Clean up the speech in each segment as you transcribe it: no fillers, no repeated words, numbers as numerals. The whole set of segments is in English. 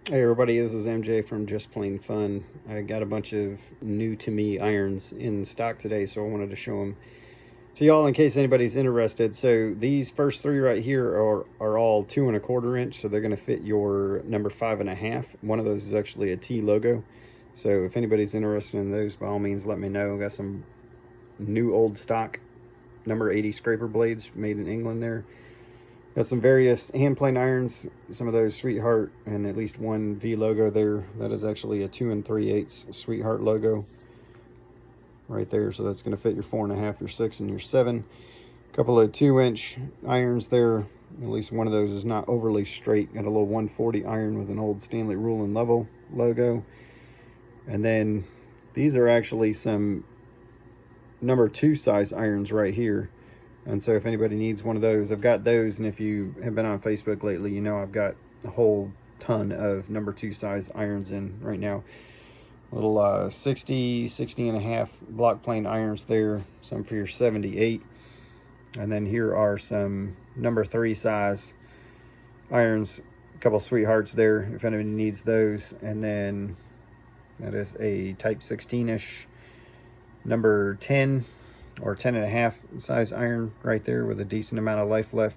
Hey everybody, this is MJ from Just Plain Fun. I got a bunch of new to me irons in stock today, so I wanted to show them to y'all in case anybody's interested. So these first three right here are all 2¼ inch, so they're going to fit your number 5.5. One of those is actually a T logo. So if anybody's interested in those, by all means, let me know. Got some new old stock number 80 scraper blades made in England there. Got some various hand plane irons, some of those Sweetheart, and at least one V logo there. That is actually a 2 3/8 Sweetheart logo right there. So that's going to fit your 4.5, your 6, and your 7. A couple of 2-inch irons there. At least one of those is not overly straight. Got a little 140 iron with an old Stanley Rule and Level logo. And then these are actually some number 2 size irons right here. And so if anybody needs one of those, I've got those. And if you have been on Facebook lately, you know I've got a whole ton of number 2 size irons in right now. Little 60 and a half block plane irons there, some for your 78. And then here are some number 3 size irons, a couple Sweethearts there if anybody needs those. And then that is a type 16-ish number 10 or 10.5 size iron right there with a decent amount of life left,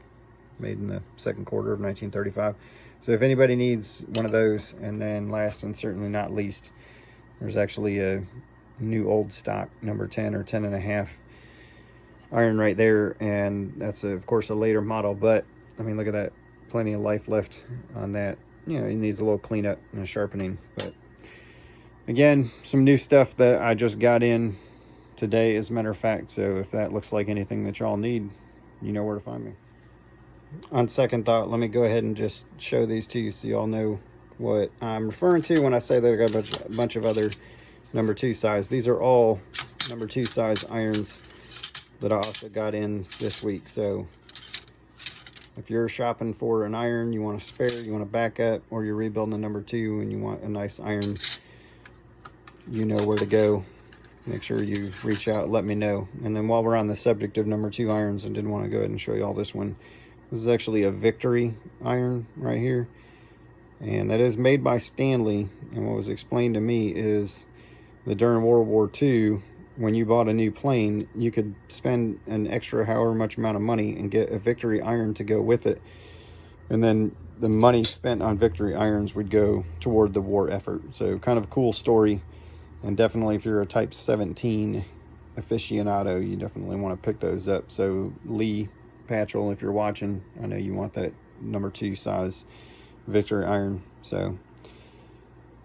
made in the second quarter of 1935. So if anybody needs one of those. And then last and certainly not least, there's actually a new old stock number 10 or 10.5 iron right there, and that's of course a later model, but I mean, look at that, plenty of life left on that. You know, it needs a little cleanup and a sharpening, but again, some new stuff that I just got in today, as a matter of fact. So if that looks like anything that y'all need, you know where to find me. On second thought, let me go ahead and just show these to you so y'all know what I'm referring to when I say that I got a bunch of other number 2 size. These are all number 2 size irons that I also got in this week. So if you're shopping for an iron, you want a spare, you want a backup, or you're rebuilding a number 2 and you want a nice iron, you know where to go. Make sure you reach out, let me know. And then while we're on the subject of number 2 irons, I did want to go ahead and show you all this one. This is actually a Victory iron right here, and that is made by Stanley. And what was explained to me is that during World War II, when you bought a new plane, you could spend an extra however much amount of money and get a Victory iron to go with it. And then the money spent on Victory irons would go toward the war effort. So kind of a cool story. And definitely if you're a type 17 aficionado, you definitely want to pick those up. So Lee Patchell, if you're watching, I know you want that number 2 size Victory iron. So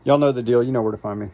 y'all know the deal. You know where to find me.